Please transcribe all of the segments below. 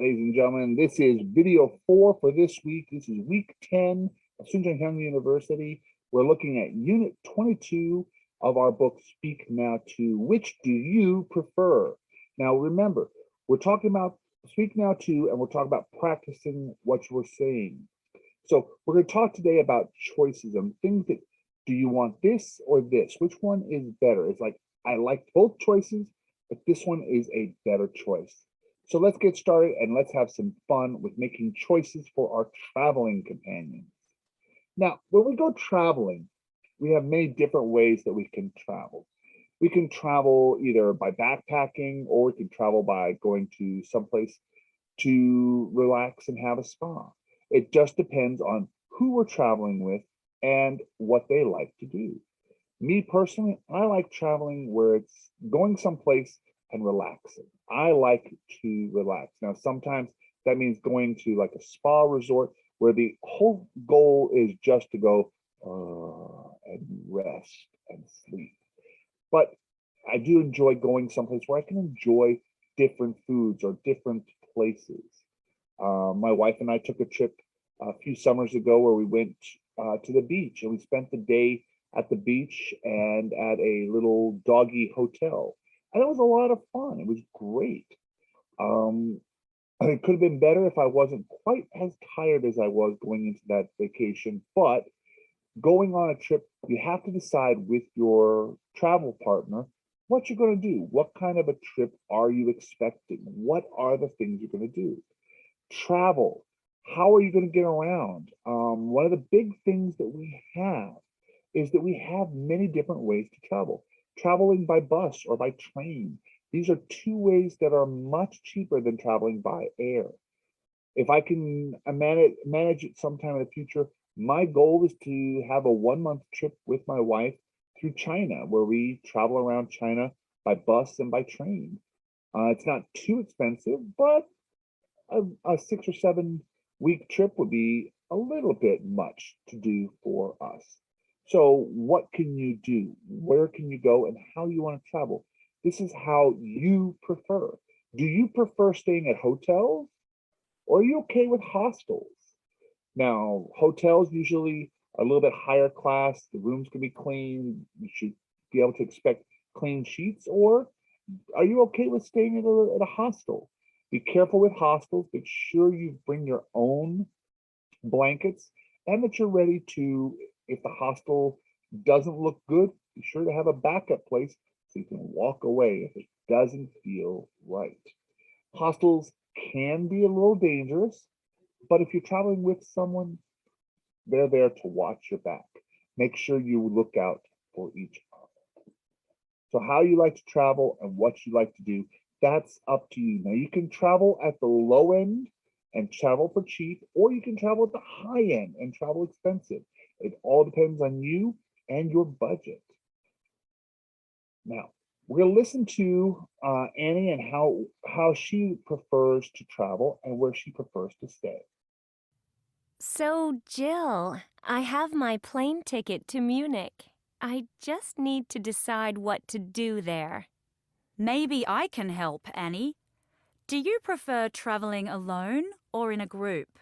ladies and gentlemen. This is video 4 for this week. This is week 10 of Sunshine County University. We're looking at unit 22 of our book, Speak Now To. Which do you prefer? Now, remember, we're talking about Speak Now To, and we're talking about practicing what you're saying. So we're going to talk today about choices and things that, do you want this or this? Which one is better? It's like, I like both choices, but this one is a better choice. So let's get started and let's have some fun with making choices for our traveling companions. Now, when we go traveling, we have many different ways that we can travel. We can travel either by backpacking, or we can travel by going to someplace to relax and have a spa. It just depends on who we're traveling with and what they like to do. Me personally, I like traveling where it's going someplace and relaxing. I like to relax. Now, sometimes that means going to like a spa resort where the whole goal is just to go and rest and sleep. But I do enjoy going someplace where I can enjoy different foods or different places. My wife and I took a trip a few summers ago where we went to the beach, and we spent the day at the beach and at a little doggy hotel. And it was a lot of fun. It was great. It could have been better if I wasn't quite as tired as I was going into that vacation. But going on a trip, you have to decide with your travel partner what you're going to do. What kind of a trip are you expecting? What are the things you're going to do? Travel. How are you going to get around? One of the big things that we have is that we have many different ways to travel. Traveling by bus or by train. These are two ways that are much cheaper than traveling by air. If I can manage it sometime in the future, my goal is to have a 1-month trip with my wife through China, where we travel around China by bus and by train. It's not too expensive, but a 6 or 7 week trip would be a little bit much to do for us. So what can you do? Where can you go, and how you want to travel? This is how you prefer. Do you prefer staying at hotels, or are you okay with hostels? Now, hotels usually are a little bit higher class. The rooms can be clean. You should be able to expect clean sheets. Or are you okay with staying at a hostel? Be careful with hostels. Make sure you bring your own blankets, and that you're ready to, if the hostel doesn't look good, be sure to have a backup place so you can walk away if it doesn't feel right. Hostels can be a little dangerous, but if you're traveling with someone, they're there to watch your back. Make sure you look out for each other. So how you like to travel and what you like to do, that's up to you. Now, you can travel at the low end and travel for cheap, or you can travel at the high end and travel expensive. It all depends on you and your budget. Now, we're going to listen to Annie and how she prefers to travel and where she prefers to stay. So, Jill, I have my plane ticket to Munich. I just need to decide what to do there. Maybe I can help, Annie. Do you prefer traveling alone or in a group?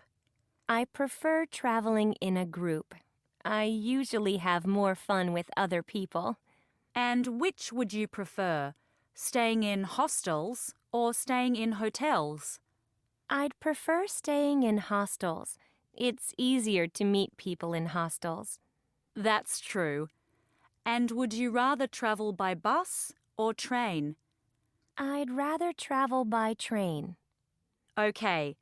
I prefer traveling in a group. I usually have more fun with other people. And which would you prefer, staying in hostels or staying in hotels? I'd prefer staying in hostels. It's easier to meet people in hostels. That's true. And would you rather travel by bus or train? I'd rather travel by train. Okay.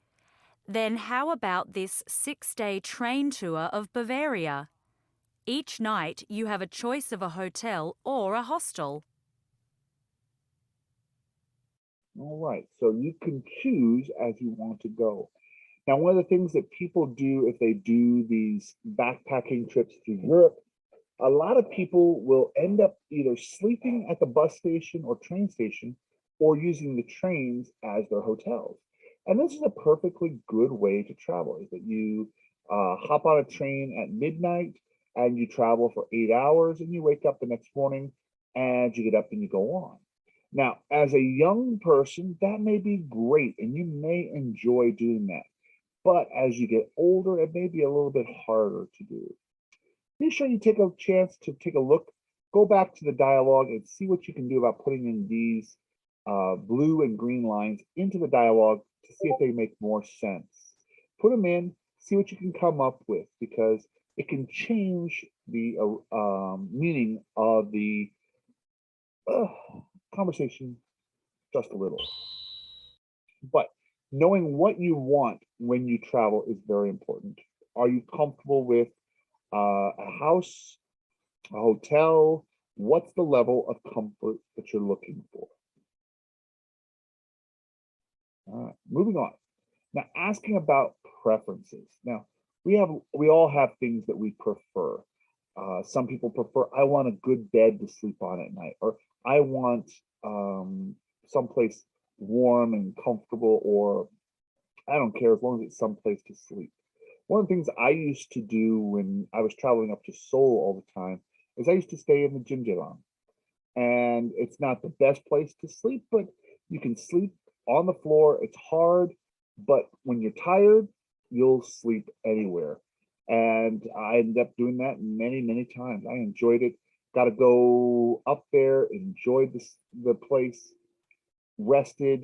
Then how about this 6-day train tour of Bavaria? Each night you have a choice of a hotel or a hostel. All right, so you can choose as you want to go. Now, one of the things that people do if they do these backpacking trips through Europe, a lot of people will end up either sleeping at the bus station or train station, or using the trains as their hotels. And this is a perfectly good way to travel, is that you hop on a train at midnight and you travel for 8 hours, and you wake up the next morning and you get up and you go on. Now, as a young person, that may be great and you may enjoy doing that. But as you get older, it may be a little bit harder to do. Be sure you take a chance to take a look, go back to the dialogue and see what you can do about putting in these blue and green lines into the dialogue to see if they make more sense. Put them in, see what you can come up with because it can change the meaning of the uh, conversation just a little. But knowing what you want when you travel is very important. Are you comfortable with a house, a hotel? What's the level of comfort that you're looking for? All right, moving on. Now, asking about preferences. Now, we all have things that we prefer. Some people prefer, I want a good bed to sleep on at night, or I want someplace warm and comfortable, or I don't care as long as it's someplace to sleep. One of the things I used to do when I was traveling up to Seoul all the time is I used to stay in the Jimjiran. And it's not the best place to sleep, but you can sleep on the floor. It's hard, but when you're tired, you'll sleep anywhere. And I ended up doing that many, many times. I enjoyed it. Got to go up there, enjoyed the place, rested,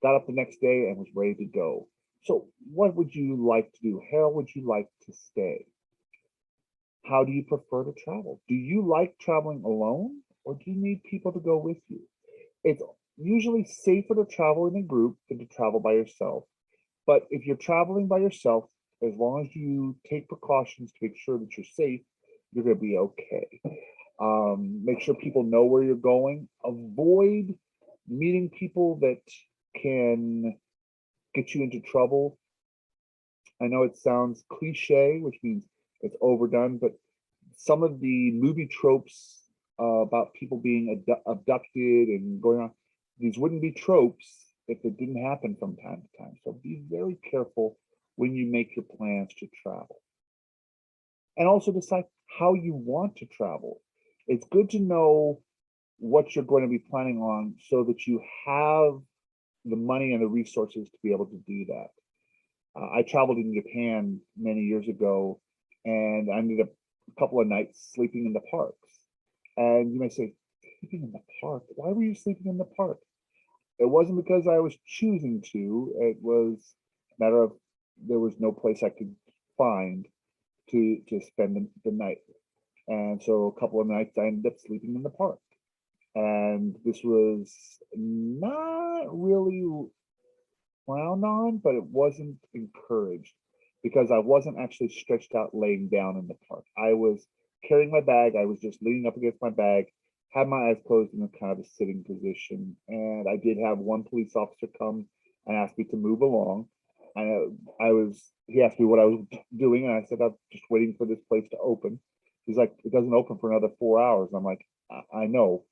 got up the next day and was ready to go. So what would you like to do? How would you like to stay? How do you prefer to travel? Do you like traveling alone or do you need people to go with you? It's usually safer to travel in a group than to travel by yourself. But if you're traveling by yourself, as long as you take precautions to make sure that you're safe, you're going to be okay. Make sure people know where you're going. Avoid meeting people that can get you into trouble. I know it sounds cliche, which means it's overdone, but some of the movie tropes about people being abducted and going on, these wouldn't be tropes if it didn't happen from time to time. So be very careful when you make your plans to travel. And also decide how you want to travel. It's good to know what you're going to be planning on so that you have the money and the resources to be able to do that. I traveled in Japan many years ago and I ended up a couple of nights sleeping in the parks. And you may say, sleeping in the park? Why were you sleeping in the park? It wasn't because I was choosing to, it was a matter of there was no place I could find to spend the night. And so a couple of nights I ended up sleeping in the park. And this was not really frowned on, but it wasn't encouraged because I wasn't actually stretched out laying down in the park. I was carrying my bag, I was just leaning up against my bag, had my eyes closed in a kind of a sitting position. And I did have one police officer come and ask me to move along. He asked me what I was doing, and I said, I'm just waiting for this place to open. He's like, it doesn't open for another 4 hours. I'm like, I know,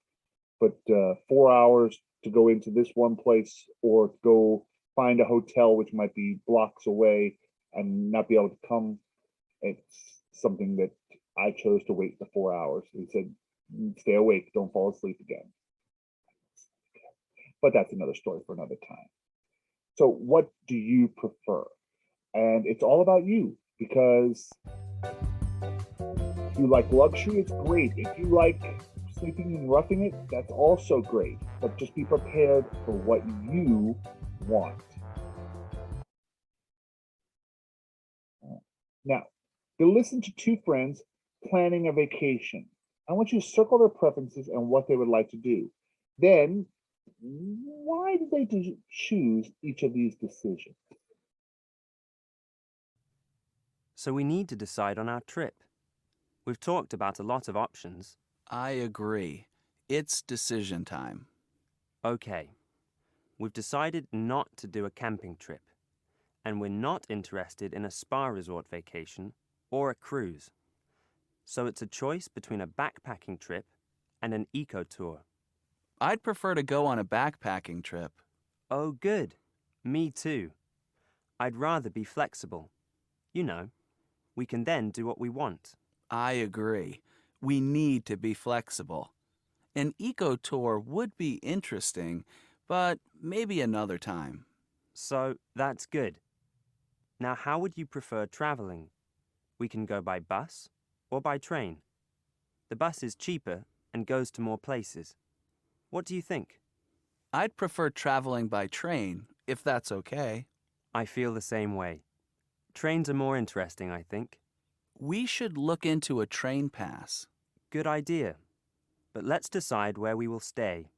but 4 hours to go into this one place or go find a hotel which might be blocks away and not be able to come, it's something that I chose to wait the 4 hours. He said, stay awake, don't fall asleep again. But that's another story for another time. So what do you prefer? And it's all about you because if you like luxury, it's great. If you like sleeping and roughing it, that's also great. But just be prepared for what you want. Now, to listen to two friends planning a vacation. I want you to circle their preferences and what they would like to do. Then, why did they choose each of these decisions? So we need to decide on our trip. We've talked about a lot of options. I agree. It's decision time. Okay, we've decided not to do a camping trip, and we're not interested in a spa resort vacation or a cruise. So it's a choice between a backpacking trip and an eco tour. I'd prefer to go on a backpacking trip. Oh, good. Me too. I'd rather be flexible. You know, we can then do what we want. I agree. We need to be flexible. An eco tour would be interesting, but maybe another time. So that's good. Now, how would you prefer traveling? We can go by bus or by train. The bus is cheaper and goes to more places. What do you think? I'd prefer traveling by train, if that's okay. I feel the same way. Trains are more interesting, I think. We should look into a train pass. Good idea. But let's decide where we will stay.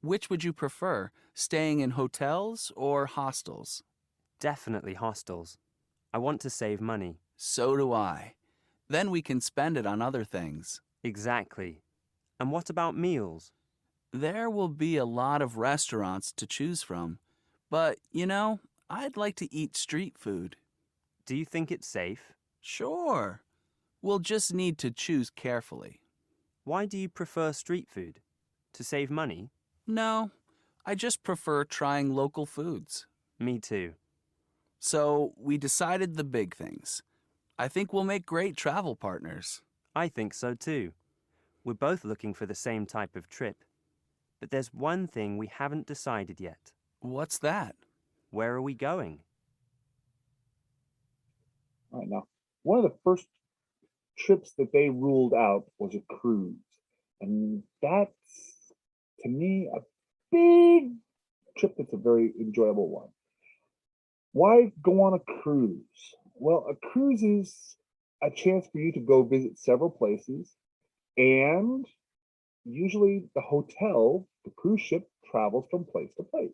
Which would you prefer, staying in hotels or hostels? Definitely hostels. I want to save money. So do I. Then we can spend it on other things. Exactly. And what about meals? There will be a lot of restaurants to choose from. But, I'd like to eat street food. Do you think it's safe? Sure. We'll just need to choose carefully. Why do you prefer street food? To save money? No, I just prefer trying local foods. Me too. So we decided the big things. I think we'll make great travel partners. I think so too. We're both looking for the same type of trip. But there's one thing we haven't decided yet. What's that? Where are we going? All right, now, one of the first trips that they ruled out was a cruise. And that's, to me, a big trip that's a very enjoyable one. Why go on a cruise? Well, a cruise is a chance for you to go visit several places, and usually the hotel, the cruise ship, travels from place to place.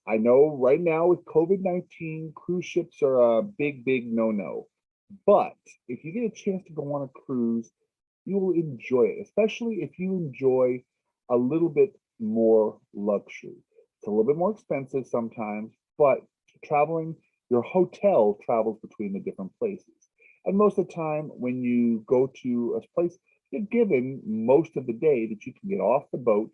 I know right now with COVID-19, cruise ships are a big, big no-no. But if you get a chance to go on a cruise, you will enjoy it, especially if you enjoy a little bit more luxury. It's a little bit more expensive sometimes, but traveling, your hotel travels between the different places. And most of the time, when you go to a place, you're given most of the day that you can get off the boat,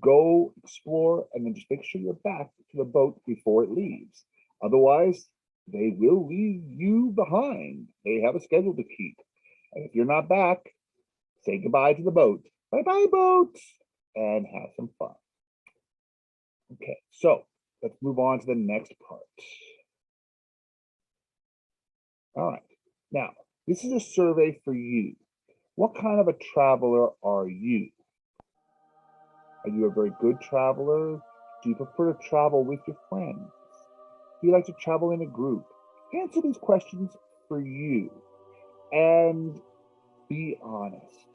go explore, and then just make sure you're back to the boat before it leaves. Otherwise, they will leave you behind. They have a schedule to keep. And if you're not back, say goodbye to the boat. Bye-bye, boat, and have some fun. Okay, so let's move on to the next part. All right, now, this is a survey for you. What kind of a traveler are you? Are you a very good traveler? Do you prefer to travel with your friends? Do you like to travel in a group? Answer these questions for you and be honest.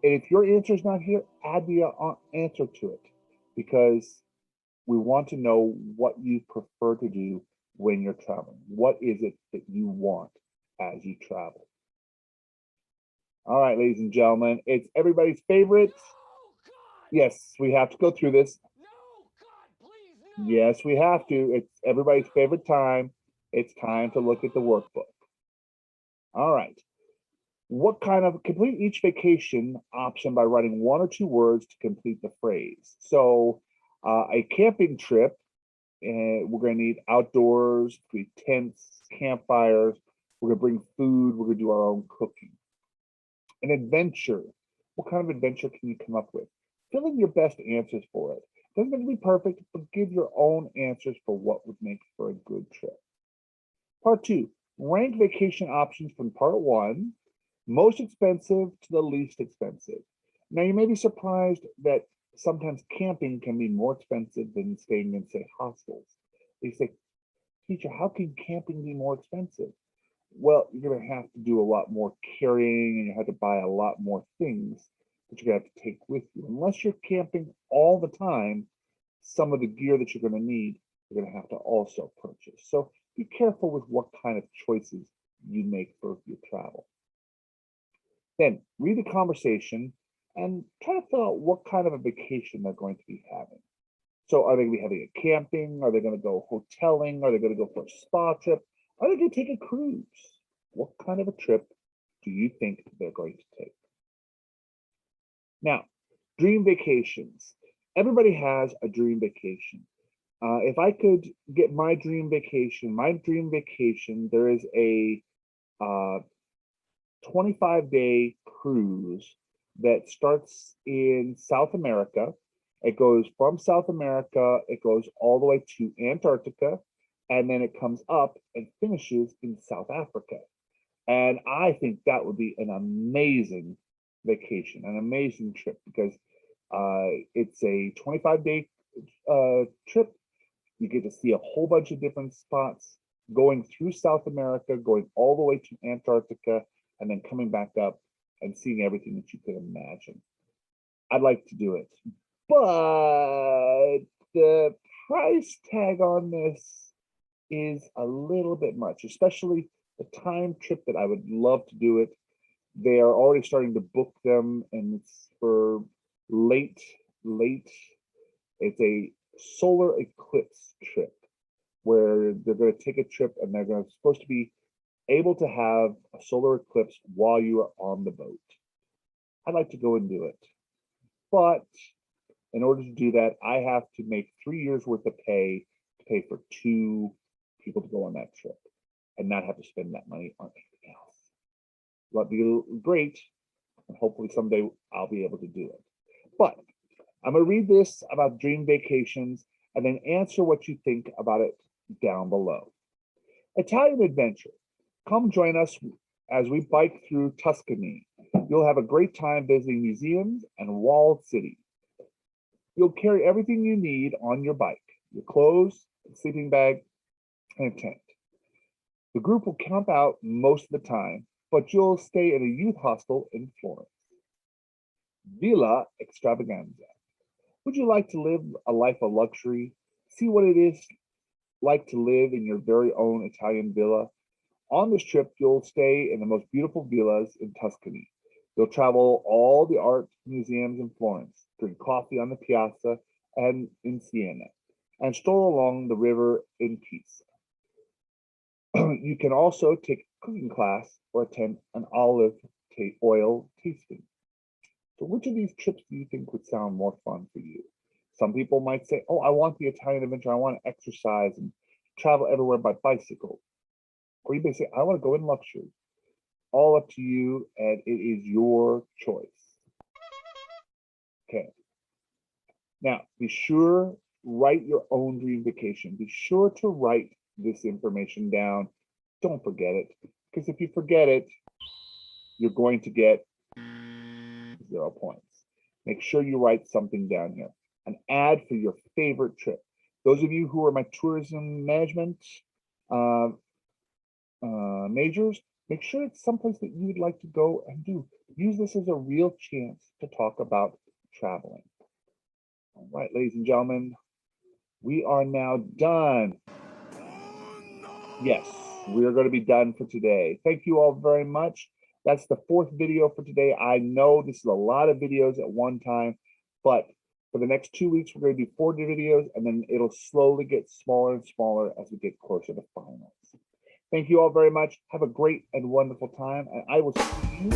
And if your answer is not here, add the answer to it, because we want to know what you prefer to do when you're traveling. What is it that you want as you travel? All right, ladies and gentlemen, it's everybody's favorite. Yes, we have to go through this. Yes, we have to. It's everybody's favorite time. It's time to look at the workbook. All right. What kind of complete each vacation option by writing one or two words to complete the phrase. So a camping trip, we're going to need outdoors, tents, campfires. We're going to bring food. We're going to do our own cooking. An adventure. What kind of adventure can you come up with? Fill in your best answers for it. Doesn't have to be perfect, but give your own answers for what would make for a good trip. Part two, rank vacation options from part one, most expensive to the least expensive. Now, you may be surprised that sometimes camping can be more expensive than staying in, say, hostels. They say, teacher, how can camping be more expensive? Well, you're going to have to do a lot more carrying, and you have to buy a lot more things that you're going to have to take with you. Unless you're camping all the time, some of the gear that you're going to need, you're going to have to also purchase. So be careful with what kind of choices you make for your travel. Then read the conversation and try to fill out what kind of a vacation they're going to be having. So are they going to be having a camping? Are they going to go hoteling? Are they going to go for a spa trip? Are they going to take a cruise? What kind of a trip do you think they're going to take? Now, dream vacations. Everybody has a dream vacation. If I could get my dream vacation, there is a 25-day cruise that starts in South America. It goes from South America, it goes all the way to Antarctica, and then it comes up and finishes in South Africa. And I think that would be an amazing vacation, an amazing trip, because it's a 25-day trip. You get to see a whole bunch of different spots, going through South America, going all the way to Antarctica, and then coming back up and seeing everything that you could imagine. I'd like to do it, but the price tag on this is a little bit much, especially the time trip that I would love to do it. They are already starting to book them, and it's for late. It's a solar eclipse trip where they're going to take a trip and they're supposed to be able to have a solar eclipse while you are on the boat. I'd like to go and do it, but in order to do that, I have to make 3 years worth of pay to pay for 2 people to go on that trip and not have to spend that money on anything else. That'd be great, and hopefully someday I'll be able to do it. But I'm going to read this about dream vacations and then answer what you think about it down below. Italian adventure. Come join us as we bike through Tuscany. You'll have a great time visiting museums and walled cities. You'll carry everything you need on your bike: your clothes, a sleeping bag, and a tent. The group will camp out most of the time, but you'll stay in a youth hostel in Florence. Villa Extravaganza. Would you like to live a life of luxury? See what it is like to live in your very own Italian villa. On this trip, you'll stay in the most beautiful villas in Tuscany. You'll travel all the art museums in Florence, drink coffee on the piazza and in Siena, and stroll along the river in Pisa. You can also take a cooking class or attend an olive oil tasting. So which of these trips do you think would sound more fun for you? Some people might say, oh, I want the Italian adventure. I want to exercise and travel everywhere by bicycle. Or you may say, I want to go in luxury. All up to you, and it is your choice. Okay. Now, be sure, write your own dream vacation. Be sure to write this information down. Don't forget it, because if you forget it, you're going to get 0 points. Make sure you write something down here. An ad for your favorite trip. Those of you who are my tourism management majors, make sure it's someplace that you would like to go and do. Use this as a real chance to talk about traveling. All right, ladies and gentlemen, we are now done. Yes, we are going to be done for today. Thank you all very much. That's the 4th video for today. I know this is a lot of videos at one time, but for the next 2 weeks, we're going to do 4 videos, and then it'll slowly get smaller and smaller as we get closer to finals. Thank you all very much. Have a great and wonderful time, and I will see you